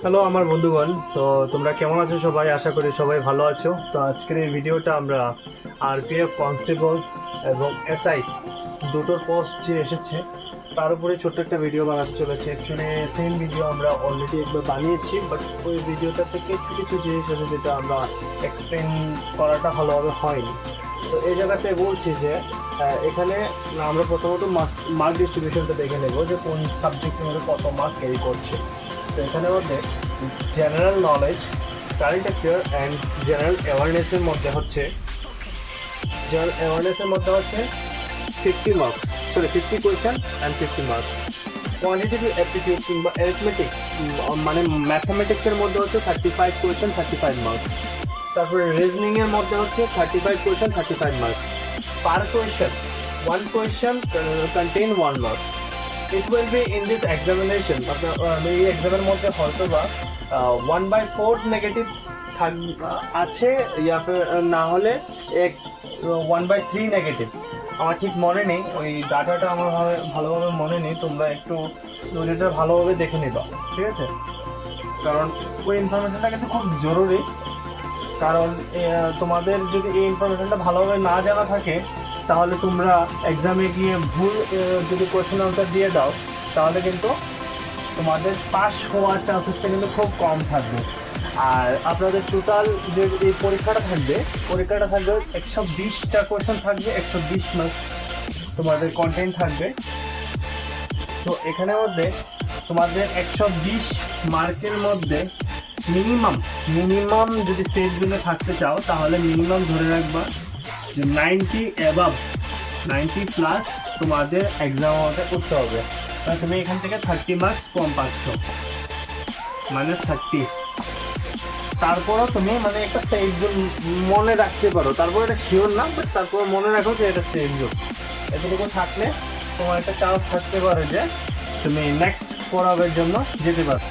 Hello আমার বন্ধুগণ, তো তোমরা কেমন আছো? সবাই আশা করি সবাই ভালো আছো। তো আজকের এই ভিডিওটা আমরা আরপিএফ কনস্টেবল এবং এসআই দুটোর পোস্ট যে এসেছে তার উপরে ছোট্ট একটা ভিডিও বানাতে চলেছে। অ্যাকচুয়ালি সেম ভিডিও আমরা অলরেডি একবার বানিয়েছি, বাট ওই ভিডিওটা থেকে কিছু কিছু জিনিস আছে যেটা আমরা এক্সপ্লেন করাটা ভালোভাবে হয়নি। তো এই জায়গাতে বলছি যে এখানে আমরা প্রথমত মার্ক ডিস্ট্রিবিউশনটা দেখে নেব যে কোন সাবজেক্টের মধ্যে কত মার্ক ক্যারি করছে। তো এখানের মধ্যে general knowledge, current affair and general অ্যাওয়ারনেসের মধ্যে হচ্ছে 50 marks, 50 question and 50 marks. Quantitative aptitude কিংবা অ্যারিথমেটিক মানে ম্যাথামেটিক্সের মধ্যে হচ্ছে 35 কোয়েশ্চেন 35 মার্কস। তারপরে রিজনিংয়ের মধ্যে হচ্ছে 35 question 35 marks. Per question 1 question contain 1 mark. It will be in this examination আপনার এই এক্সামের মধ্যে হয়তো বা 1/4 নেগেটিভ আছে, না হলে 1/3 নেগেটিভ। আমার ঠিক মনে নেই, ওই ডাটাটা আমার ভালোভাবে মনে নেই। তোমরা একটু ভিডিওটা ভালোভাবে দেখে নিবা, ঠিক আছে? কারণ ওই ইনফরমেশনটা কিন্তু খুব জরুরি। কারণ তোমাদের যদি এই ইনফরমেশনটা ভালোভাবে না জানা থাকে তাহলে তোমরা এক্সামে গিয়ে ভুল যদি কোয়েশ্চেন আনসার দিয়ে দাও তাহলে কিন্তু তোমাদের পাস হওয়ার চান্সেসটা কিন্তু খুব কম থাকবে। আর আপনাদের টোটাল যে এই পরীক্ষাটা থাকবে 120টা কোয়েশ্চেন থাকবে, 120 মার্কস তোমাদের কন্টেন্ট থাকবে। তো এখানের মধ্যে তোমাদের 120 মার্কের মধ্যে মিনিমাম যদি সেট জন্য থাকতে চাও তাহলে মিনিমাম ধরে রাখবা যে 90 অ্যাবাভ, 90 প্লাস তোমাদের এক্সাম হতে করতে হবে। তাহলে তুমি এখান থেকে 30 মার্কস কম পাচ্ছ, -30। তারপরও তুমি মানে একটা সেফ জোন মনে রাখতে পারো, তারপর এটা শিওর না, বাট তারপর মনে রাখো যে এটা সেফ জোন। এতটুকু থাকলে তোমার একটা চান্স থাকতে পারে যে তুমি নেক্সট পড়াবের জন্য যেতে পারো।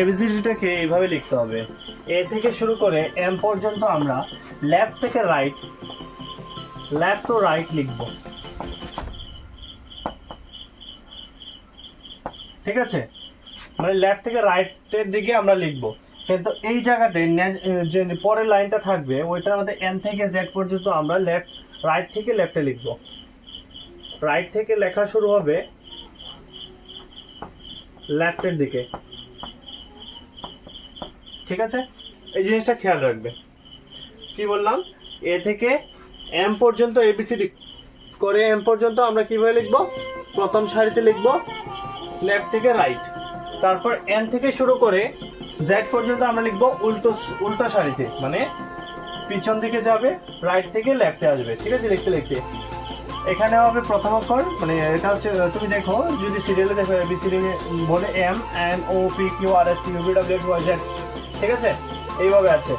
এবিসিডিটাকে এইভাবে লিখতে হবে, এ থেকে শুরু করে এম পর্যন্ত আমরা লেফট থেকে রাইট, লেফট টু রাইট লিখব, ঠিক আছে? মানে লেফট থেকে রাইটের দিকে আমরা লিখব। কিন্তু এই জায়গাতে যে পরের লাইনটা থাকবে ওইটার মধ্যে এন থেকে জেড পর্যন্ত আমরা রাইট থেকে লেফটে লিখব। রাইট থেকে লেখা শুরু হবে লেফটের দিকে, ঠিক আছে? এই জিনিসটা খেয়াল রাখবে। কি বললাম? এ থেকে এম পর্যন্ত এবিসিডি করে এম পর্যন্ত আমরা কিভাবে লিখব? প্রথম সারিতে লিখব লেফট থেকে রাইট। তারপর এন থেকে শুরু করে জেড পর্যন্ত আমরা লিখব উল্টো সারিতে, মানে পিছন দিকে যাবে, রাইট থেকে লেফটে আসবে, ঠিক আছে? লিখতে লিখতে এখানে হবে প্রথম অক্ষর, মানে এটা হচ্ছে তুমি দেখো যদি সিরিয়ালে দেখো এবিসিডি বলে M N O P Q R S T U V W X Y Z, ঠিক আছে? এইভাবে আছে।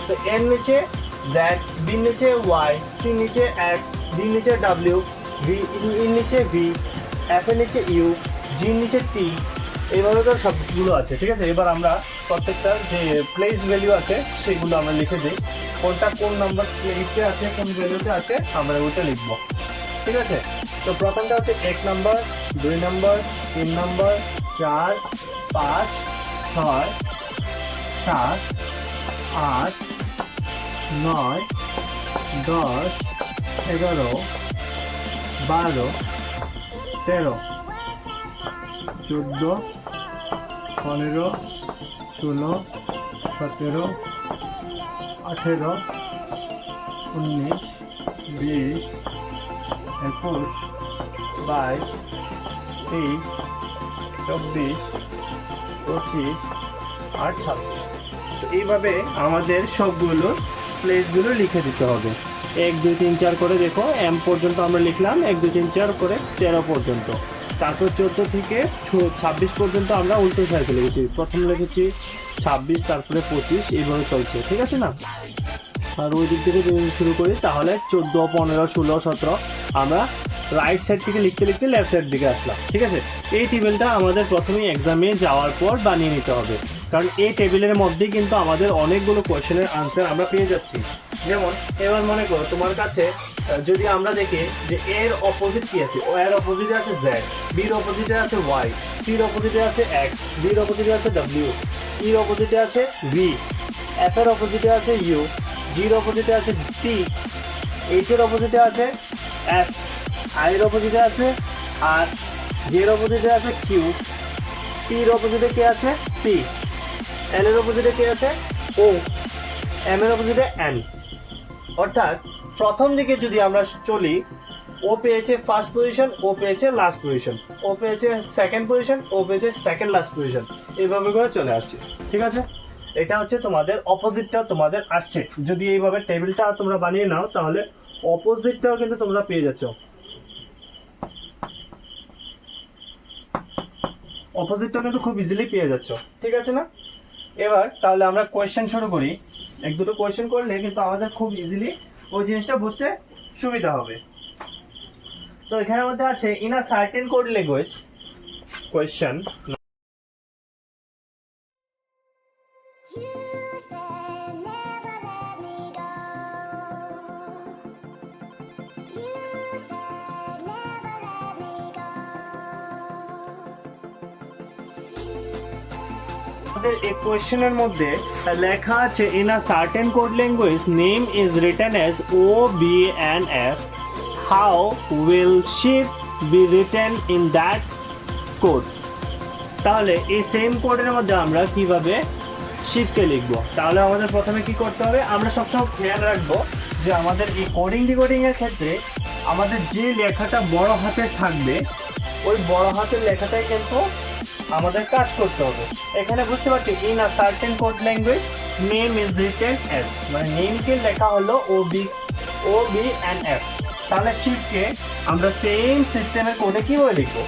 তো এর নিচে জেড, বির নিচে ওয়াই, সির নিচে এক্স, ডির নিচে ডাব্লিউ, এর নিচে ভি, এফ এর নিচে ইউ, জির নিচে টি, এইভাবে তো সবগুলো আছে, ঠিক আছে? এবার আমরা প্রত্যেকটা যে প্লেস ভ্যালু আছে সেগুলো আমরা লিখে দিই, কোনটা কোন নাম্বার প্লেসে আছে, কোন ভ্যালুতে আছে আমরা ওইটা লিখবো, ঠিক আছে? তো প্রথমটা হচ্ছে 1 নাম্বার, 2 নাম্বার, 3 নাম্বার, 4, 5, 6, 7, 8, 9, 10, 11, 12, 13, 14, 15, 16, 17, 18, 19, 20, 21, 22, 23, 24, 25 আর 26। তো এইভাবে আমাদের সবগুলো প্লেসগুলো লিখে দিতে হবে। 1 2 3 4 করে দেখো এম পর্যন্ত আমরা লিখলাম, 1 2 3 4 করে 13 পর্যন্ত। তারপর 14 থেকে 26 পর্যন্ত আমরা উল্টো সারিতে লিখেছি। প্রথম লিখেছি 26, তারপরে 25, এইভাবে চলছে, ঠিক আছে না? আর ওই দিক থেকে যদি শুরু করি তাহলে 14, 15, 16, 17 আমরা রাইট সাইড থেকে লিখতে লিখতে লেফট সাইড দিকে আসলাম, ঠিক আছে? এই টেবিলটা আমাদের প্রথমেই এক্সামে যাওয়ার পর বানিয়ে নিতে হবে। কারণ এই টেবিলের মধ্যেই কিন্তু আমাদের অনেকগুলো কোয়েশ্চেনের আনসার আমরা পেয়ে যাচ্ছি। যেমন এবার মনে করো তোমার কাছে যদি আমরা দেখি যে এর অপোজিট কি আছে, ও এর অপোজিটে আছে জেড, বির অপোজিটে আছে ওয়াই, সির অপোজিটে আছে এক্স, ডির অপোজিটে আছে ডব্লিউ, ইর অপোজিটে আছে ভি, এফ এর অপোজিটে আছে ইউ, জির অপোজিটে আছে টি, এইচ এর অপোজিটে আছে এস, আই এর অপোজিটে আছে আর, জের অপোজিটে আছে কিউ, পির অপোজিটে কে আছে পি, এল এর অপোজিটে কে আছে ও, এম এর অপোজিটে এন। অর্থাৎ প্রথম দিকে যদি আমরা চলি, ও পেয়েছে ফার্স্ট পজিশন, ও পেয়েছে লাস্ট পজিশন, ও পেয়েছে সেকেন্ড পজিশন, ও পেয়েছে সেকেন্ড লাস্ট পজিশন, এইভাবে করে চলে আসছে। ঠিক আছে, এটা হচ্ছে তোমাদের অপোজিটটাও তোমাদের আসছে। যদি এইভাবে টেবিলটা তোমরা বানিয়ে নাও তাহলে অপোজিটটাও কিন্তু তোমরা পেয়ে যাচ্ছ, অপোজিটটাও কিন্তু খুব ইজিলি পেয়ে যাচ্ছ। ঠিক আছে না? এবার তাহলে আমরা কোয়েশ্চেন শুরু করি। এক দুটো কোয়েশ্চেন করলে কিন্তু আমাদের খুব ইজিলি ওই জিনিসটা বুঝতে সুবিধা হবে। তো এখানের মধ্যে আছে in a certain code language question. এই কোয়েশ্চেনের মধ্যে লেখা আছে in a certain code language name is written as O B N F, how will ship be written in that code. তাহলে এই সেম কোডের মধ্যে আমরা কিভাবে শিপকে লিখবো? তাহলে আমাদের প্রথমে কি করতে হবে, আমরা সবসময় খেয়াল রাখবো যে আমাদের এই কোডিং ডিকোডিং এর ক্ষেত্রে আমাদের যে লেখাটা বড় হাতে থাকবে ওই বড় হাতের লেখাটাই কিন্তু আমাদের কাজ করতে হবে। এখানে বুঝতে পারছি in a certain code language name is written S, মানে নেমকে লেখা হলো ও বি এন্ড এফ। তাহলে শিপকে আমরা সেম সিস্টেমের কোডে কিভাবে লিখবো?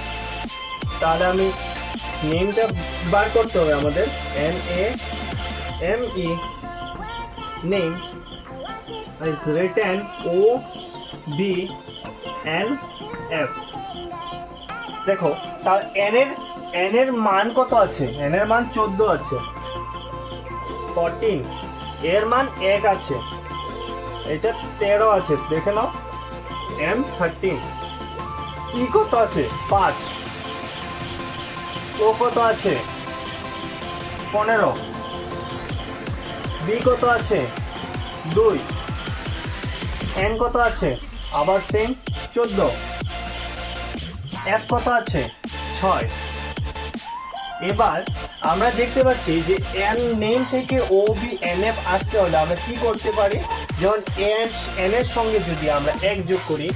তাহলে আমি নেমটা বার করতে হবে আমাদের, NAME, name is written OBNF। দেখো তার n এর মান কত আছে? n এর মান 14 আছে, 14, এর মান 1 আছে, এটা 13 আছে, দেখে নাও M13। ই কত আছে? 5, ও কত আছে? 15, বি কত আছে? 2, এন কত আছে? আবার সেম 14, এফ কত আছে? 6। এবার আমরা দেখতে পাচ্ছি যে এন নেম থেকে ও বি এন এফ আসতে হলে আমরা কি করতে পারি, যেমন এন এর সঙ্গে যদি আমরা 1 যোগ করি,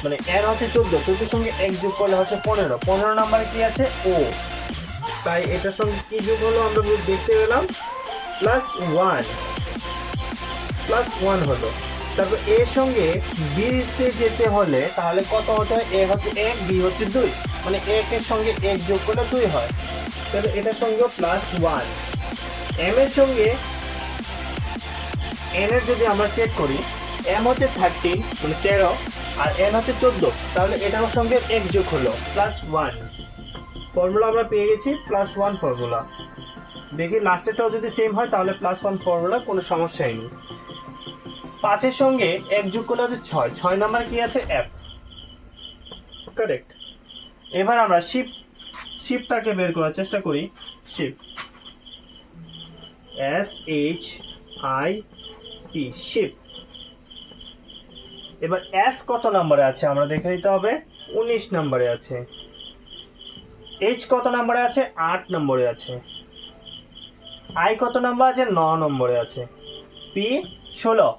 মানে এন হচ্ছে 14 সঙ্গে 1 যোগ করলে হচ্ছে 15 নম্বরে কি আছে? ও। তাই এটার সঙ্গে কি যোগ হলো আমরা দেখতে পেলাম +1 হলো। তারপর এর সঙ্গে বি তে যেতে হলে তাহলে কত হতে হয়? এ হচ্ছে 1, বি হচ্ছে 2, মানে 1 এর সঙ্গে 1 যোগ করলে 2 হয়। তাহলে এটার সঙ্গে +1। এম এর সঙ্গে এন এর যদি আমরা চেক করি, এম হচ্ছে 13 মানে 13 আর এন হচ্ছে 14, তাহলে এটার সঙ্গে 1 যোগ হলো +1। ফর্মুলা আমরা পেয়ে গেছি +1 ফর্মুলা। দেখি লাস্টেরটাও যদি সেম হয় তাহলে +1 ফর্মুলা, কোনো সমস্যাই নেই। 5 এর সঙ্গে 1 যোগ করলে হচ্ছে 6 নাম্বার কি আছে? এফ। কারেক্ট। এবার আমরা শিপটাকে বের করার চেষ্টা করি। Ship SHIP, ship. এবার এস কত নম্বরে আছে আমরা দেখে নিতে হবে, 19 নম্বরে আছে। এইচ কত নম্বরে আছে? 8 নম্বরে আছে। আই কত নম্বর আছে? 9 নম্বরে আছে। পি 16,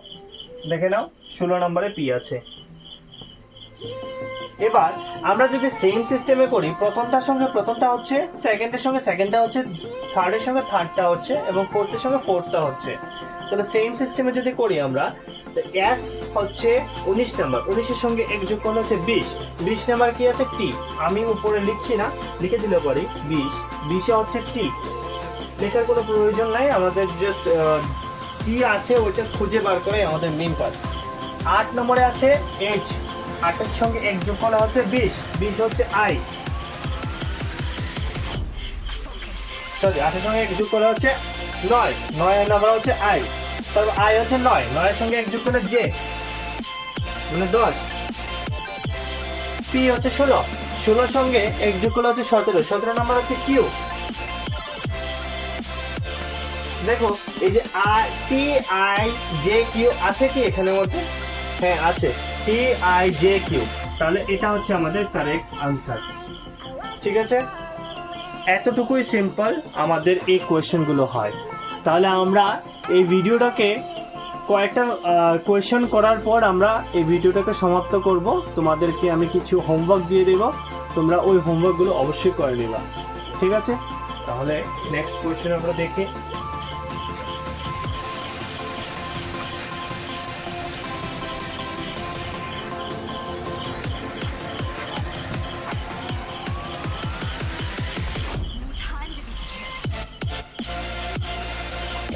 দেখে নাও 16 নম্বরে পি আছে। এবার আমরা যদি সেম সিস্টেমে করি, প্রথমটার সঙ্গে প্রথমটা হচ্ছে, সেকেন্ডের সঙ্গে সেকেন্ডটা হচ্ছে, থার্ডের সঙ্গে থার্ডটা হচ্ছে এবং ফোর্থের সঙ্গে ফোর্থটা হচ্ছে। তাহলে সেম সিস্টেমে যদি করি আমরা, এস হচ্ছে 19 নাম্বার, 19 এর সঙ্গে 1 যোগ করলে হচ্ছে 20 নাম্বার কি আছে? টি। আমি উপরে লিখছি না, লিখে দিলে পারি 20 এ হচ্ছে টি। লেখার কোনো প্রয়োজন নাই, আমাদের জাস্ট কি আছে ওইটা খুঁজে বার করে আমাদের মেইন কাজ। 8 নম্বরে আছে এইচ, 8 এর সঙ্গে 1 যোগ করলে হচ্ছে 20 হচ্ছে আই। সরি 8 এর সঙ্গে 1 যোগ করলে হচ্ছে 9, 9 নাম্বার হচ্ছে i, তারপর i হচ্ছে 9, 9 এর সঙ্গে 1 যোগ করলে j মানে 10, p হচ্ছে 16, 16 সঙ্গে 1 যোগ করলে হচ্ছে 17, 17 নাম্বার হচ্ছে q। দেখো এই যে t i j q আছে কি এখানের মধ্যে? হ্যাঁ আছে, t i j q, তাহলে এটা হচ্ছে আমাদের কারেক্ট আনসার। ঠিক আছে, এতটুকুই সিম্পল আমাদের এই কোয়েশ্চেনগুলো হয়। তাহলে আমরা এই ভিডিওটাকে কয়েকটা কোয়েশ্চেন করার পর আমরা এই ভিডিওটাকে সমাপ্ত করব। তোমাদেরকে আমি কিছু হোমওয়ার্ক দিয়ে দেব, তোমরা ওই হোমওয়ার্কগুলো অবশ্যই করে নেবা। ঠিক আছে, তাহলে নেক্সট কোয়েশ্চেন আমরা দেখি।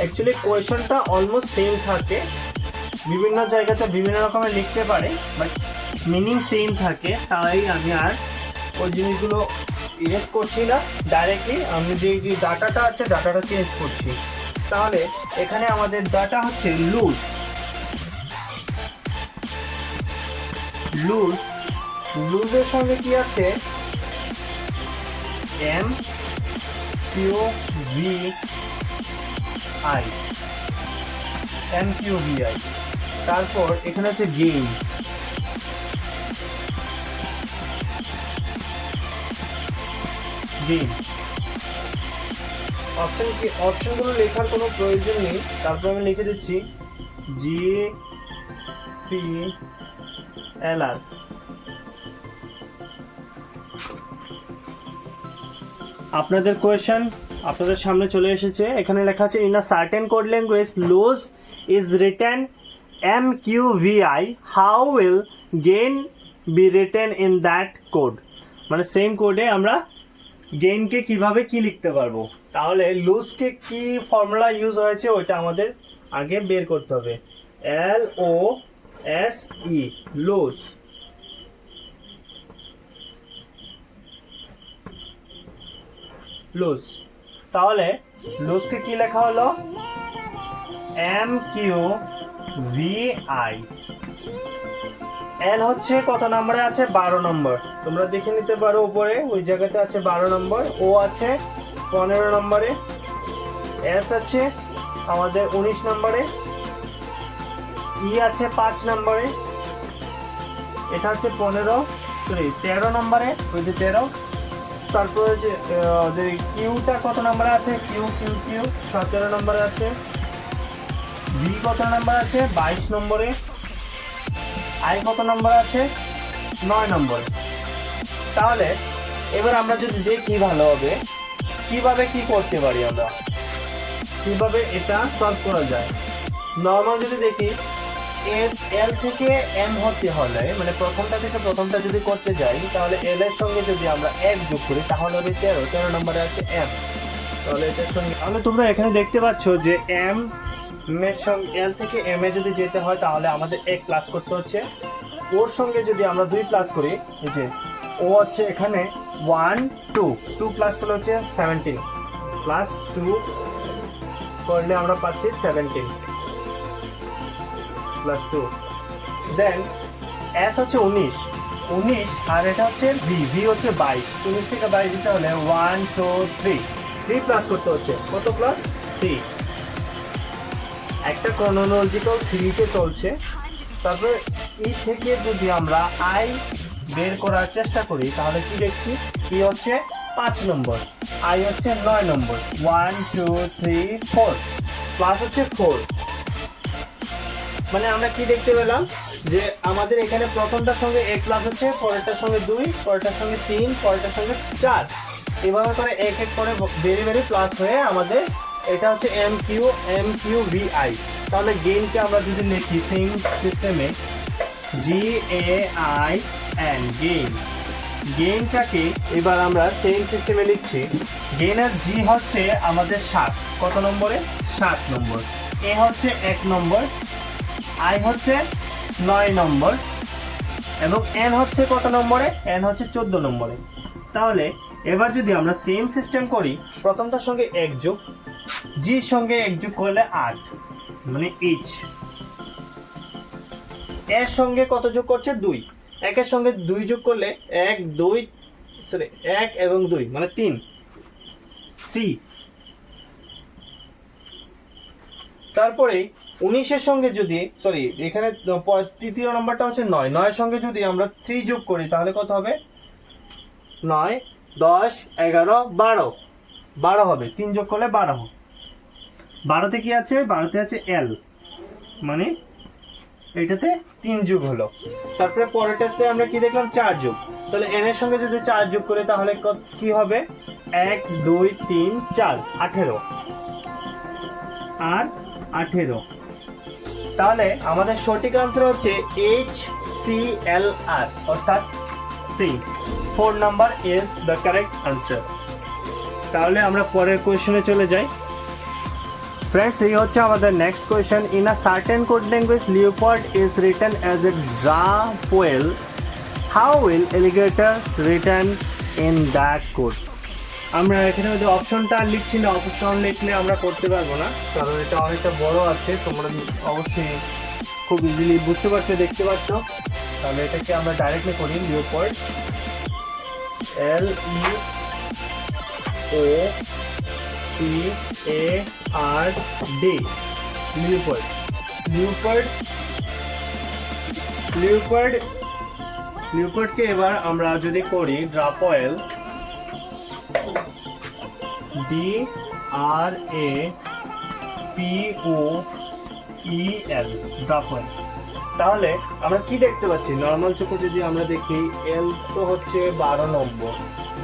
অ্যাকচুয়ালি কোয়েশ্চনটা অলমোস্ট সেম থাকে, বিভিন্ন জায়গাতে বিভিন্ন রকমের লিখতে পারে, বাট মিনিং সেম থাকে। তাই আমি আর ওই জিনিসগুলো ইরেজ করছি না, ডাইরেক্টলি আমি যে ডাটাটা আছে ডাটাটা চেঞ্জ করছি। তাহলে এখানে আমাদের ডাটা হচ্ছে লুজ, লুজ, লুজের সঙ্গে কি আছে? M Q V I, M Q V I. তারপর এখানে হচ্ছে গেইন, গেইন। অপশনগুলো লেখার কোনো প্রয়োজন নেই, তারপর আমি লিখে দিচ্ছি জি সি এল আর। আপনাদের কোয়েশ্চেন আপনাদের সামনে চলে এসেছে। এখানে লেখা আছে in a certain code language lose is written M Q V I, how will gain be written in that code. মানে সেম কোডে আমরা গেইনকে কিভাবে কি লিখতে পারবো। তাহলে লুজকে কি ফর্মুলা ইউজ হয়েছে ওইটা আমাদের আগে বের করতে হবে। L O S E, lose. Lose, তাহলে লুজকে কি লেখা হলো? M Q V I. L হচ্ছে কত নম্বরে আছে? 12 নম্বর। তোমরা দেখে নিতে পারো উপরে ওই জায়গাতে আছে 12 নম্বর। ও আছে 15 নম্বরে। এস আছে আমাদের 19 নম্বরে। ই আছে 5 নম্বরে। এটা হচ্ছে 13 নম্বরে, ওই যে 13। তারপরে যে কিউটা কত নম্বরে আছে? কিউ 17 নম্বরে আছে। ভি কত নম্বর আছে? 22 নম্বরে। আই কত নম্বর আছে? 9 নম্বর। তাহলে এবার আমরা যদি দেখি ভালোভাবে কিভাবে কি করতে পারি, আমরা কিভাবে এটা সলভ করা যায়। নর্মাল যদি দেখি এল থেকে এম হতে হলে, মানে প্রথমটা থেকে প্রথমটা যদি করতে যাই, তাহলে এল এর সঙ্গে যদি আমরা 1 যোগ করি তাহলে হবে 13 নম্বরে আছে এম। তাহলে এটার সঙ্গে তাহলে তোমরা এখানে দেখতে পাচ্ছ যে এম এর সঙ্গে এল থেকে এম এ যদি যেতে হয় তাহলে আমাদের 1 প্লাস করতে হচ্ছে। ওর সঙ্গে যদি আমরা 2 প্লাস করি, এই যে ও হচ্ছে এখানে 1 2 প্লাস করলে হচ্ছে 17, প্লাস 2 করলে আমরা পাচ্ছি 17 প্লাস 2। দেন এস হচ্ছে 19, আর এটা হচ্ছে ভি হচ্ছে 22। 19 থেকে 22 দিতে হলে 1 2 3 প্লাস করতে হচ্ছে। কত প্লাস? 3। একটা ক্রোনোলজিক্যাল সিরিজে চলছে। তারপরে ই থেকে যদি আমরা আই বের করার চেষ্টা করি তাহলে কি দেখছি? ই হচ্ছে 5 নম্বর, আই হচ্ছে 9 নম্বর। 1 2 3 4 প্লাস হচ্ছে 4। মানে আমরা কি দেখতে পেলাম যে আমাদের এখানে প্রথমটার সঙ্গে 1 প্লাস হচ্ছে, পরেরটার সঙ্গে 2, পরেরটার সঙ্গে 3, পরেরটার সঙ্গে 4, এভাবে করে এক এক করে বেরি প্লাস হয়ে আমাদের এটা হচ্ছে এম কিউ ভি আই। তাহলে গেইনকে আমরা যদি লিখি সেম সিস্টেমে জি এ আই এন, গেইন। গেইনটাকে এবার আমরা সেম সিস্টেমে লিখছি। গেইনের জি হচ্ছে আমাদের 7, কত নম্বরে? 7 নম্বর। এ হচ্ছে 1 নম্বর, আই হচ্ছে 9 নম্বর, এবং এন হচ্ছে কত নম্বরে? এন হচ্ছে 14 নম্বরে। তাহলে এবার যদি আমরা সেম সিস্টেম করি, প্রথমটার সঙ্গে 1 যোগ, জির সঙ্গে 1 যোগ করলে 8, মানে এইচ। এর সঙ্গে কত যোগ করছে? 2। একের সঙ্গে 2 যোগ করলে 1 এবং 2 মানে 3, সি। তারপরে 19-এর সঙ্গে যদি এখানে তৃতীয় নম্বরটা হচ্ছে 9, 9-এর সঙ্গে যদি আমরা 3 যোগ করি তাহলে কত হবে? 9, 10, 11, 12 হবে। 3 যোগ করলে 12 হবে। 12তে কি আছে? 12তে আছে এল, মানে এটাতে 3 যোগ হলো। তারপরে পরেরটাতে আমরা কি দেখলাম? 4 যোগ। তাহলে এন এর সঙ্গে যদি 4 যোগ করি তাহলে কি হবে? 1, 2, 3, 4, 18 আর 18। তাহলে আমাদের সঠিক আনসার হচ্ছে HClR, অর্থাৎ C. 4 number is the correct answer. তাহলে আমরা পরের কোয়েশ্চনে চলে যাই। ফ্রেন্ডস, এই হচ্ছে আমাদের next question. In a certain code language leopard is written as a drapwell, how will alligator written in that code? আমরা এখানে যদি অপশনটা লিখছি না, অপশন লিখলে আমরা করতে পারবো না, কারণ এটা অনেকটা বড় আছে। তোমরা অবশ্যই খুব ইজিলি বুঝতে পারছো, দেখতে পাচ্ছ। তাহলে এটাকে আমরা ডাইরেক্টলি করি। লিওপার্ড, LEOPARD, লিওপার্ডকে এবার আমরা যদি করি ড্রাপওয়েল, DRAPOEL, ড্রাপওয়েল। তাহলে আমরা কি দেখতে পাচ্ছি? নর্মাল চোখে যদি আমরা দেখি, এল তো হচ্ছে 12 নম্বর,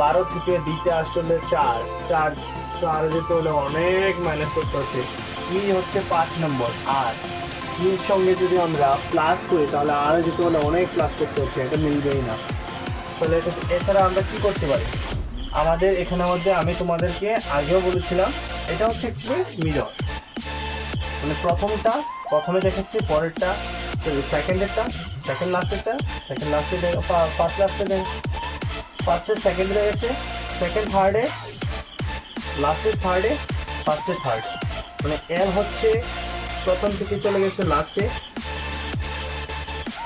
12 থেকে দিতে আসলে 4 যেতে হলে অনেক মাইনাস করতে হচ্ছে। ই হচ্ছে 5 নম্বর, আর ইর সঙ্গে যদি আমরা প্লাস করি তাহলে আর যেতে হলে অনেক প্লাস করতে হচ্ছে, এটা মিলবেই না। তাহলে এছাড়া আমরা কি করতে পারি? আমাদের এখানের মধ্যে আমি তোমাদেরকে আগেও বলেছিলাম, এটা হচ্ছে অ্যাকচুয়ালি মিরর, মানে প্রথমে দেখাচ্ছি, পরেরটা সেকেন্ডেরটা, সেকেন্ড লাস্টেরটা, সেকেন্ড লাস্টে ফার্স্ট লাস্টে দেন, ফার্স্টের সেকেন্ড হয়ে গেছে, সেকেন্ড থার্ডে, লাস্টের থার্ডে, ফার্স্টের থার্ড। মানে এল হচ্ছে প্রথম থেকে চলে গেছে লাস্টে,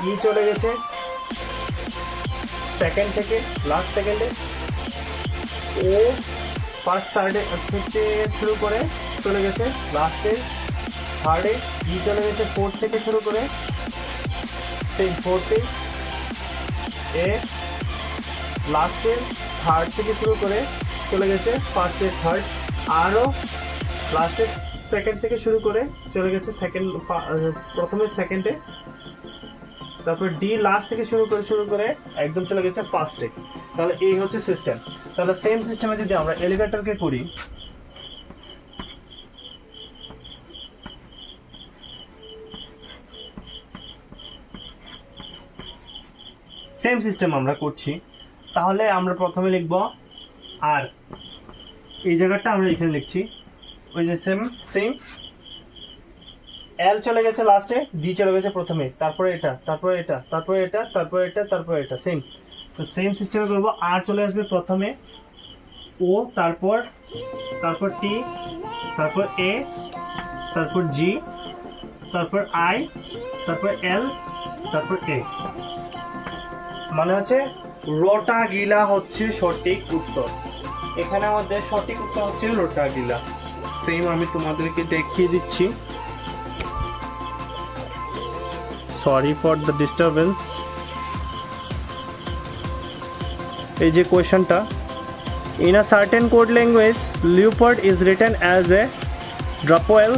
ই চলে গেছে সেকেন্ড থেকে লাস্ট সেকেন্ডে, ও ফার্স্ট থার্ডে থেকে শুরু করে চলে গেছে লাস্টে থার্ডে, ই চলে গেছে ফোর্থ থেকে শুরু করে সেই ফোর্থে, এ লাস্টে থার্ড থেকে শুরু করে চলে গেছে ফার্স্টে থার্ড, আরও লাস্টে সেকেন্ড থেকে শুরু করে চলে গেছে প্রথমে সেকেন্ডে, তারপর ডি লাস্ট থেকে শুরু করে একদম চলে গেছে ফার্স্টে। তাহলে এই হচ্ছে সিস্টেম। তাহলে সেম সিস্টেমে যদি আমরা এলিভেটরকে করি, সেম সিস্টেম আমরা করছি, তাহলে আমরা প্রথমে লিখব আর, এই জায়গাটা আমরা এখানে লিখছি, ওই যে সেম এল চলে গেছে লাস্টে, ডি চলে গেছে প্রথমে, তারপরে এটা, তারপরে এটা, তারপরে এটা, তারপরে এটা, তারপরে এটা, সেম। তো সেম সিস্টেমে করবো। আর চলে আসবে প্রথমে, ও তারপর টি, তারপর এ, তারপর জি, তারপর আই, তারপর এল, তারপর এ। মানে হচ্ছে রোটাগিলা হচ্ছে সঠিক উত্তর। এখানে আমাদের সঠিক উত্তর হচ্ছে রোটাগিলা। সেম আমি তোমাদেরকে দেখিয়ে দিচ্ছি। Sorry for the disturbance. এই যে কোয়েশনটা, in a certain code language leopard is written as a drapwell,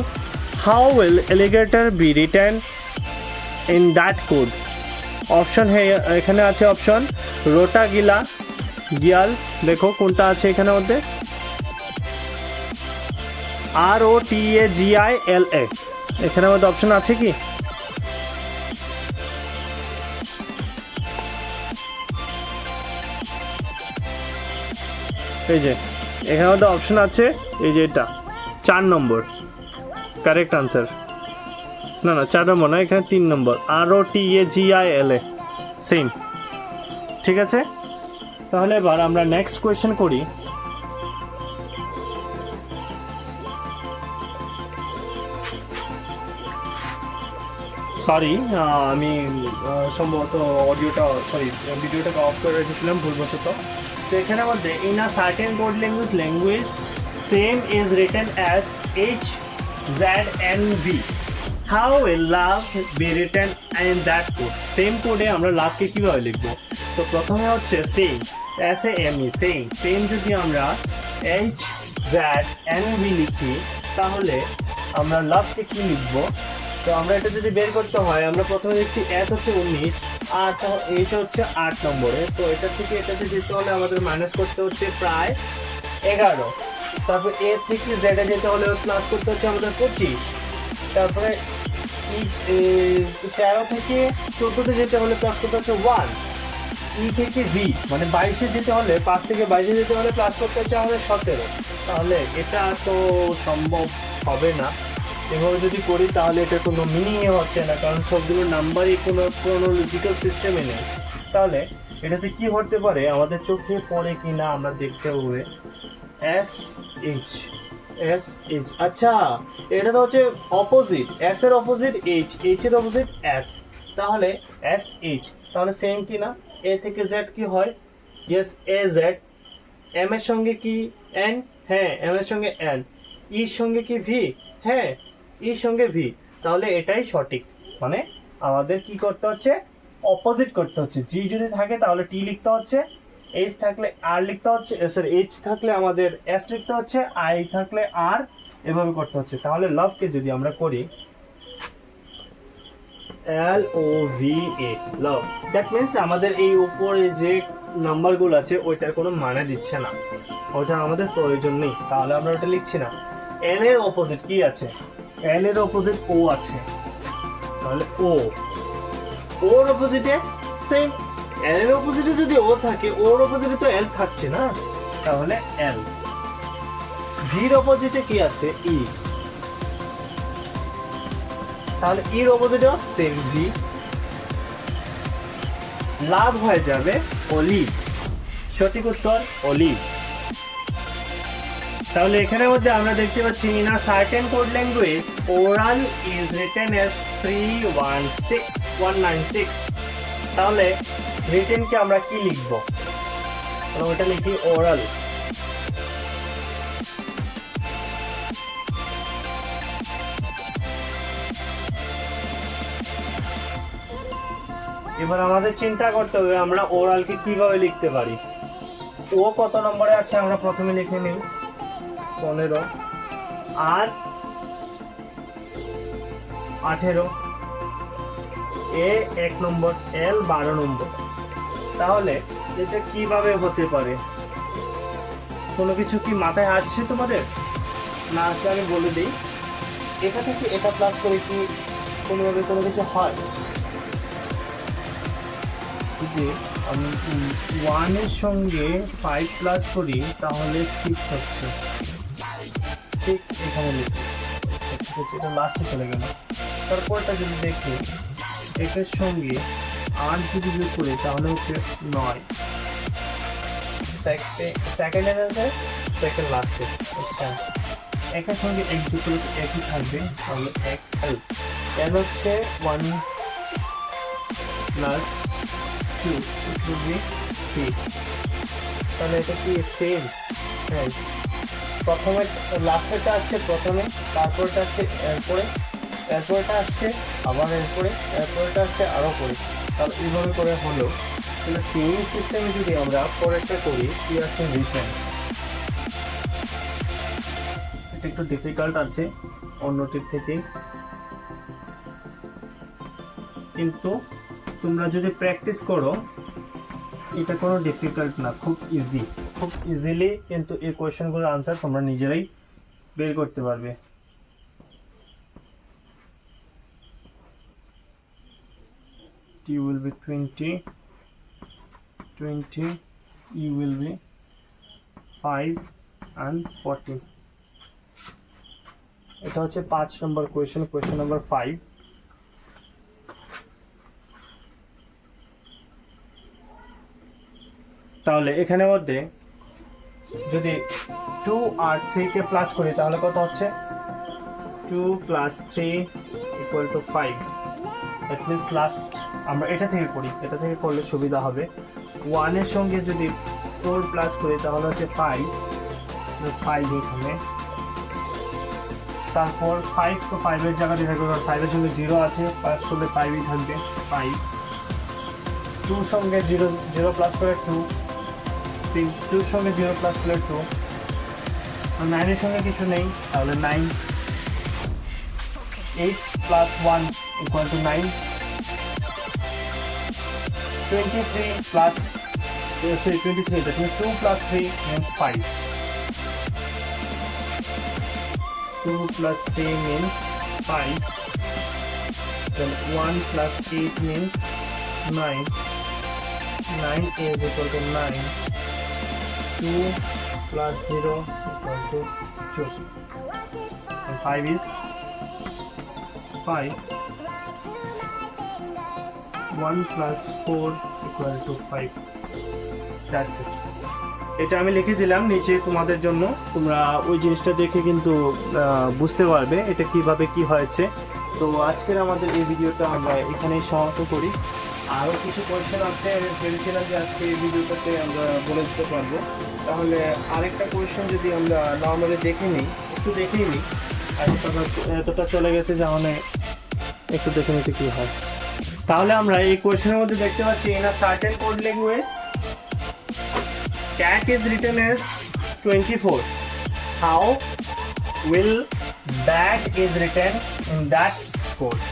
how will alligator be written in that code? Option এখানে আছে অপশন রোটাগিলা, গিয়াল, দেখো কোনটা আছে এখানের মধ্যে, ROTAGILA, এখানের মধ্যে অপশন আছে কি? এই যে এখানের মধ্যে অপশন আছে, এই যে এটা 4 নম্বর কারেক্ট আনসার। না 4 নম্বর না, এখানে 3 নম্বর, ROTAGILA, সেম। ঠিক আছে, তাহলে এবার আমরা নেক্সট কোয়েশ্চেন করি। সরি, আমি সম্ভবত ভিডিওটাকে অফ করে রেখেছিলাম ভুলবশত। তো এখানে মধ্যে in a certain code language same is written as HZNV, how will love B written in that code? Same কোডে আমরা লাভকে কীভাবে লিখবো? তো প্রথমে হচ্ছে সেম, SAME, সেম যদি আমরা HZNV লিখি তাহলে আমরা লাভকে কী লিখবো? তো আমরা এটা যদি বের করতে হয়, আমরা প্রথমে দেখছি S হচ্ছে 19 আর H হচ্ছে 8 নম্বরে। তো এটা থেকে এটাতে যেতে হলে আমাদের মাইনাস করতে হচ্ছে প্রায় 11। তারপর A থেকে Z এ যেতে হলে প্লাস করতে হচ্ছে আমাদের 25। তারপরে 13 থেকে 14তে যেতে হলে প্লাস করতে হচ্ছে 1। E থেকে V মানে 22-এ যেতে হলে, 5 থেকে 22-এ যেতে হলে প্লাস করতে হচ্ছে আমাদের 17। তাহলে এটা তো সম্ভব হবে না। এভাবে যদি করি তাহলে এটা কোনো মিনিংই হচ্ছে না, কারণ সবগুলো নাম্বারই কোনো ক্রোনোলজিক্যাল সিস্টেমে নেই। তাহলে এটাতে কি হতে পারে আমাদের চোখে পড়ে কি না আমরা দেখতে হবে। SH, আচ্ছা এটা তো হচ্ছে অপোজিট, S এর অপোজিট H, H এর অপোজিট S, তাহলে SH। তাহলে সেম কি না? A থেকে Z কি হয়? Yes, AZ। M এর সঙ্গে কি N? হ্যাঁ, M এর সঙ্গে N। E এর সঙ্গে কি V? হ্যাঁ, এর সঙ্গে ভি। তাহলে এটাই সঠিক, মানে আমাদের কি করতে হচ্ছে? অপোজিট করতে হচ্ছে। জি যদি থাকে তাহলে টি লিখতে হচ্ছে, এইচ থাকলে আর লিখতে হচ্ছে, সরি এইচ থাকলে আমাদের এস লিখতে হচ্ছে, আই থাকলে আর, এভাবে করতে হচ্ছে। তাহলে লাভকে যদি আমরা করি LOVA, লাভ, দ্যাট মিনস আমাদের এই উপরে যে নাম্বারগুলো আছে ওইটার কোনো মানে দিচ্ছে না, ওইটা আমাদের প্রয়োজন নেই, তাহলে আমরা ওটা লিখছি না। এল এর অপোজিট কি আছে? এল এর অপোজিট ও আছে, তাহলে ওর অপোজিটে সেম। এল এর অপোজিটে যদি ও থাকে, ওর অপোজিটে তো এল থাকছে না, তাহলে এল। ভির অপোজিটে কি আছে? ই, তাহলে ইর অপোজিটে সেম ভি। লাভ হয়ে যাবে অলিভ, সঠিক উত্তর অলিভ। তাহলে এখানের মধ্যে আমরা দেখতে পাচ্ছি in a certain code language oral is written as 316196। তাহলে রিটেনকে আমরা কি লিখবো? ওটা লিখি ওরাল। এবার আমাদের চিন্তা করতে হবে আমরা ওরালকে কিভাবে লিখতে পারি। ও কত নম্বরে আছে আমরা প্রথমে লিখে নিই 15, আর 18, এ 1 নম্বর, এল 12 নম্বর। তাহলে এটা কিভাবে হতে পারে? কোনো কিছু কি মাথায় আসছে তোমাদের? না আসলে আমি বলে দিই, এটা থেকে এটা প্লাস করে কি কোনোভাবে কোনো কিছু হয়? যদি আমি 1 এর সঙ্গে 5 প্লাস করি তাহলে 6 হচ্ছে, 6 এখানে লিখি, এটা লাস্টে চলে গেল। তারপরটা যদি দেখি এটার সঙ্গে 8 যদি যোগ করি তাহলে হচ্ছে 9, সেকেন্ড অ্যান্সার, সেকেন্ড লাস্টে। আচ্ছা, একের সঙ্গে 1 যোগ করলে একই থাকবে, তাহলে 1 এল। এল হচ্ছে 1 প্লাস 2, it would be 3। তাহলে এটা কি সেম? হ্যাঁ, প্রথমে লাস্টেরটা আসছে প্রথমে, তারপরটা আসছে এরপরে, এরপরটা আসছে আবার এরপরে, এরপরটা আসছে আরও পরে। তাহলে এইভাবে করে হলো। তাহলে সেম সিস্টেমে যদি আমরা পরেরটা করি, কি আসছে? রিটেন। এটা একটু ডিফিকাল্ট আছে অন্যটির থেকে, কিন্তু তোমরা যদি প্র্যাকটিস করো এটা কোনো ডিফিকাল্ট না, খুব ইজি, খুব ইজিলি কিন্তু এই কোয়েশ্চেনগুলোর আনসার তোমরা নিজেরাই বের করতে পারবে। T will be 20, E will be 5 and 40। এটা হচ্ছে 5 নম্বর কোয়েশ্চেন, কোয়েশ্চেন নাম্বার 5। তাহলে এখানের মধ্যে যদি 2 আর 3 কে প্লাস করি তাহলে কত হচ্ছে 2 + 3 = 5। দ্যাট মিন্স লাস্ট আমরা এটা থেকে করি, এটা থেকে করলে সুবিধা হবে। 1 এর সঙ্গে যদি 4 প্লাস করি তাহলে হচ্ছে 5 এখানে, তারপর 5 তো 5 এর জায়গাতে থাকবে, 5 এর সঙ্গে 0 আছে, প্লাস করলে 5ই থাকবে 5। 2 সঙ্গে 0 প্লাস করে 2, 2 সঙ্গে 0 প্লাস করলে 2, আর 9 এর সঙ্গে কিছু নেই তাহলে 9। 8 + 1 = 9। 23 plus 23, that means 2 + 3 means 5. 2 + 3 means 5. Then 1 + 8 means 9. 9 is equal to 9. 2 + 0 = 2. And 5 is 5. 1 + 4 = 5. That's it. এটা আমি লিখে দিলাম নিচে তোমাদের জন্য, তোমরা ওই জিনিসটা দেখে কিন্তু বুঝতে পারবে এটা কিভাবে কি হয়েছে। তো আজকের আমাদের এই ভিডিওটা আমরা এখানেই সমাপ্ত করি। আরও কিছু কোয়েশ্চেন আছে, ভেবেছিলাম যে আজকে এই ভিডিওটাতে আমরা বলে দিতে পারবো। তাহলে আরেকটা কোয়েশ্চেন যদি আমরা নর্মালি দেখে নিই, একটু দেখেই নিই, আর এতটা চলে গেছে যে মানে একটু দেখে নিতে কী হয়। তাহলে আমরা এই কোয়েশ্চেনের মধ্যে দেখতে পাচ্ছি in a certain code language cat is written as 24. How will bat is written in that code?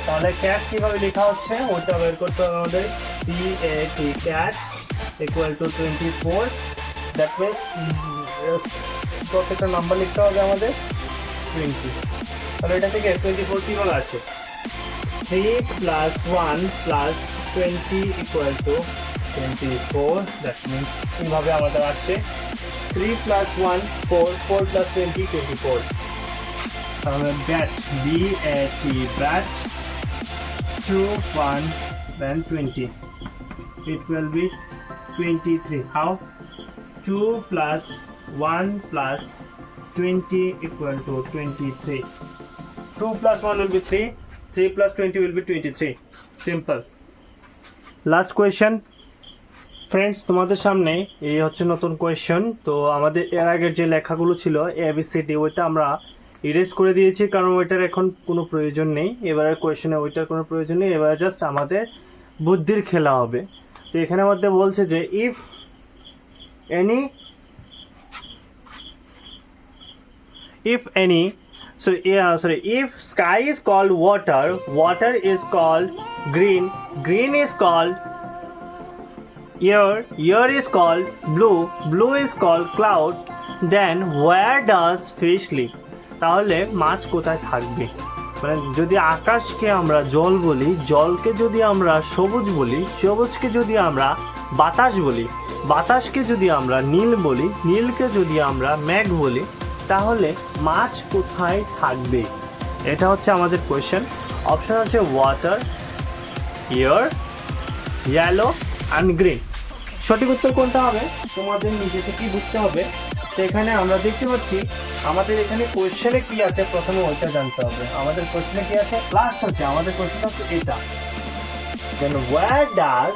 তাহলে cat কিভাবে লেখা হচ্ছে ওটা বের করতে হবে আমাদের। CAT cat = 24. That means প্রত্যেকটা নাম্বার লিখতে হবে আমাদের 20। তাহলে এটা থেকে 24 কি বলা আছে 3 + 1 + 20 = 24. That means এইভাবে আমাদের আসছে 3 + 1 4, 4 + 20 24. তাহলে bat BAT bat 2 1 then 20, it will be 23. How 2 + 1 + 20 = 23. 2 + 1 will be 3, 3 + 20 will be 23. Simple. Last question friends, তোমাদের সামনে এই হচ্ছে নতুন কোয়েশ্চেন। তো আমাদের এর আগের যে লেখাগুলো ছিল ABCD ওইটা আমরা ইরেজ করে দিয়েছি, কারণ ওইটার এখন কোনো প্রয়োজন নেই। এবারের কোয়েশ্চেনে ওইটার কোনো প্রয়োজন নেই, এবারে জাস্ট আমাদের বুদ্ধির খেলা হবে। তো এখানের মধ্যে বলছে যে if sky is called water, water is called green, green is called air is called blue, blue is called cloud, then where does fish live? তাহলে মাছ কোথায় থাকবে? মানে যদি আকাশকে আমরা জল বলি, জলকে যদি আমরা সবুজ বলি, সবুজকে যদি আমরা বাতাস বলি, বাতাসকে যদি আমরা নীল বলি, নীলকে যদি আমরা মেঘ বলি, তাহলে মাছ কোথায় থাকবে? এটা হচ্ছে আমাদের কোয়েশ্চেন। অপশন হচ্ছে water, air, yellow and green. সঠিক উত্তর কোনটা হবে তোমাদের নিজে থেকেই বুঝতে হবে। তো এখানে আমরা দেখতে পাচ্ছি আমাদের এখানে কোয়েশ্চেনে কি আছে প্রথমে ওইটা জানতে হবে। আমাদের কোয়েশ্চেনে কি আছে, লাস্ট হচ্ছে আমাদের কোয়েশ্চেন হচ্ছে এটা, দেন ওয়্যার ডাজ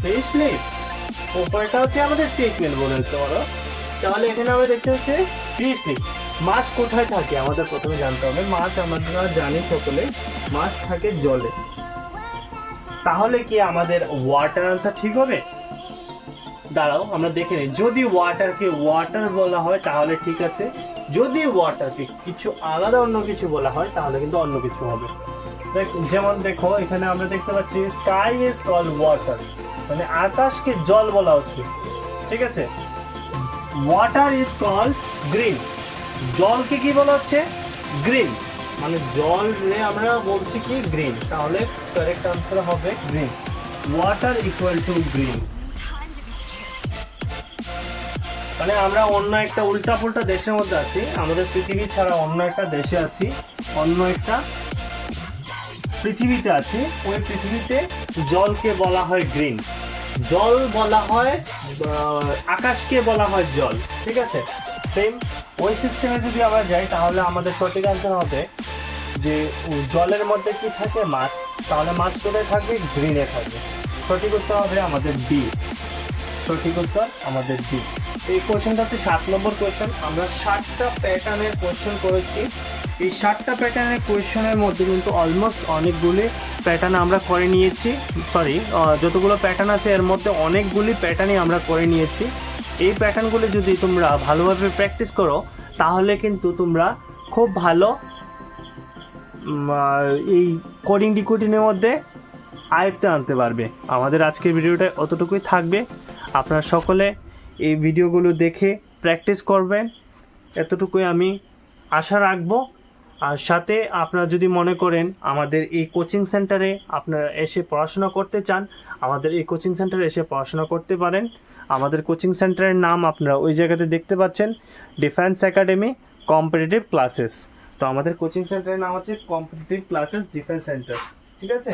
ফিশ লিভ। উপরটা হচ্ছে আমাদের স্টেটমেন্ট বলে দিতে পারো। তাহলে এখানে আমরা দেখতে হচ্ছে ফিশ লিভ, মাছ কোথায় থাকে আমাদের প্রথমে জানতে হবে। মাছ আমরা জানি সকলে মাছ থাকে জলে। তাহলে কি আমাদের ওয়াটার আনসার ঠিক হবে? দাঁড়াও আমরা দেখে নিই। যদি ওয়াটারকে ওয়াটার বলা হয় তাহলে ঠিক আছে, যদি ওয়াটারকে কিছু আলাদা অন্য কিছু বলা হয় তাহলে কিন্তু অন্য কিছু হবে। যেমন দেখো এখানে আমরা দেখতে পাচ্ছি স্কাই ইজ কল্ড ওয়াটার, মানে আকাশকে জল বলা হচ্ছে, ঠিক আছে। ওয়াটার ইজ কল্ড গ্রিন, জলকে কি বলা হচ্ছে গ্রিন, মানে জল আমরা বলছি কি গ্রিন, তাহলে কারেক্ট আনসার হবে green. Water equal to green. মানে আমরা অন্য একটা উল্টা পুল্টা দেশের মধ্যে আছি, আমাদের পৃথিবী ছাড়া অন্য একটা দেশে আছি, অন্য একটা পৃথিবীতে আছি। ওই পৃথিবীতে জলকে বলা হয় গ্রিন, জল বলা হয়, আকাশকে বলা হয় জল, ঠিক আছে। সেম ওই সিস্টেমে যদি আমরা যাই তাহলে আমাদের সঠিক আনসার হবে যে জলের মধ্যে কি থাকে, মাছ, তাহলে মাছ কোথায় থাকবে, গ্রিনে থাকবে। সঠিক উত্তর হবে আমাদের ডি, সঠিক উত্তর আমাদের ডি। এই কোয়েশ্চেনটা হচ্ছে 7 নম্বর কোয়েশ্চেন। আমরা 7টা প্যাটার্নের কোয়েশ্চেন করেছি। এই 7টা প্যাটার্নের কোয়েশ্চেনের মধ্যে কিন্তু অলমোস্ট অনেকগুলি প্যাটার্ন আমরা করে নিয়েছি, সরি যতগুলো প্যাটার্ন আছে এর মধ্যে অনেকগুলি প্যাটার্নই আমরা করে নিয়েছি। এই প্যাটার্নগুলি যদি তোমরা ভালোভাবে প্র্যাকটিস করো তাহলে কিন্তু তোমরা খুব ভালো এই কোডিং ডিকোডিংয়ের মধ্যে আয়ত্তে আনতে পারবে। আমাদের আজকের ভিডিওটা অতটুকুই থাকবে। আপনারা সকলে এই ভিডিওগুলো দেখে প্র্যাকটিস করবেন, এতটুকুই আমি আশা রাখবো। আর সাথে আপনারা যদি মনে করেন আমাদের এই কোচিং সেন্টারে আপনারা এসে পড়াশোনা করতে চান, আমাদের এই কোচিং সেন্টারে এসে পড়াশোনা করতে পারেন। আমাদের কোচিং সেন্টারের নাম আপনারা ওই জায়গাতে দেখতে পাচ্ছেন, ডিফেন্স একাডেমি কম্পিটিটিভ ক্লাসেস। তো আমাদের কোচিং সেন্টারের নাম হচ্ছে কম্পিটিটিভ ক্লাসেস ডিফেন্স সেন্টার, ঠিক আছে।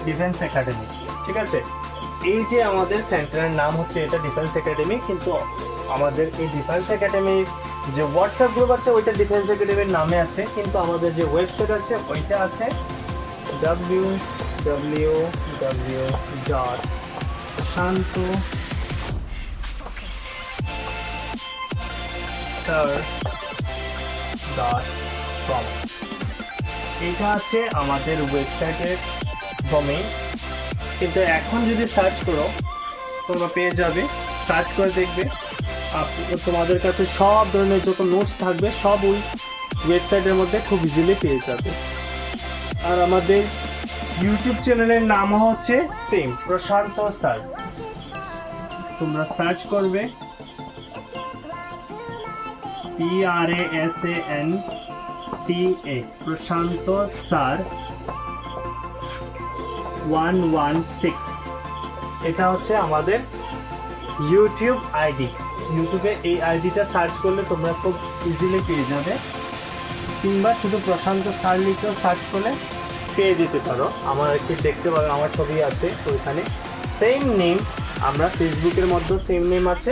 ডিফেন্স একাডেমি, ঠিক আছে। এই যে আমাদের সেন্টারের নাম হচ্ছে এটা ডিফেন্স একাডেমি, কিন্তু আমাদের এই ডিফেন্স একাডেমির যে হোয়াটসঅ্যাপ গ্রুপ আছে ওইটা ডিফেন্স একাডেমির নামে আছে, কিন্তু আমাদের যে ওয়েবসাইট আছে ওইটা আছে www.shanto.com। এটা আছে আমাদের ওয়েবসাইটের ডোমেইন, কিন্তু এখন যদি সার্চ করো তোমরা পেয়ে যাবে, সার্চ করে দেখবে তোমাদের কাছে সব ধরনের যত নোটস থাকবে সব ওই ওয়েবসাইটের মধ্যে খুব ইজিলি পেয়ে যাবে। আর আমাদের ইউটিউব চ্যানেলের নাম হচ্ছে সেম, প্রশান্ত স্যার। তোমরা সার্চ করবে PRASANTA, প্রশান্ত স্যার 116। এটা হচ্ছে আমাদের ইউটিউব আইডি। ইউটিউবে এই আইডিটা সার্চ করলে তোমরা খুব ইজিলি পেয়ে যাবে, কিংবা শুধু প্রশান্ত স্যার লিখেও সার্চ করলে পেয়ে যেতে পারো। আমার একটু দেখতে পারো, আমার ছবি আছে ওইখানে। সেম নেম আমরা ফেসবুকের মধ্যেও সেম নেম আছে,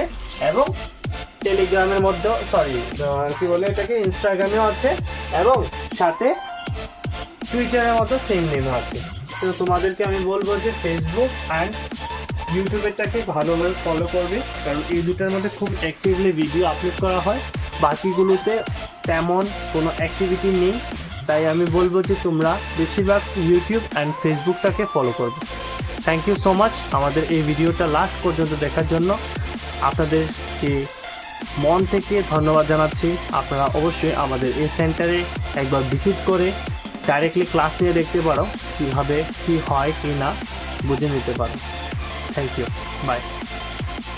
এবং টেলিগ্রামের মধ্যেও, সরি কি বলে এটাকে, ইনস্টাগ্রামেও আছে, এবং সাথে টুইটারের মধ্যে সেম নেমও আছে। তো তোমাদেরকে আমি বলবো যে ফেসবুক অ্যান্ড ইউটিউবেরটাকে ভালোভাবে ফলো করবে, কারণ এই দুটার মধ্যে খুব অ্যাক্টিভলি ভিডিও আপলোড করা হয়, বাকিগুলোতে তেমন কোনো অ্যাক্টিভিটি নেই। তাই আমি বলবো যে তোমরা বেশিরভাগ ইউটিউব অ্যান্ড ফেসবুকটাকে ফলো করবে। থ্যাংক ইউ সো মাচ আমাদের এই ভিডিওটা লাস্ট পর্যন্ত দেখার জন্য। আপনাদেরকে মন থেকে ধন্যবাদ জানাচ্ছি। আপনারা অবশ্যই আমাদের এই সেন্টারে একবার ভিজিট করে ডাইরেক্টলি ক্লাস নিয়ে দেখতে পারো, কীভাবে কী হয় কি না বুঝে নিতে পারো। Thank you, by.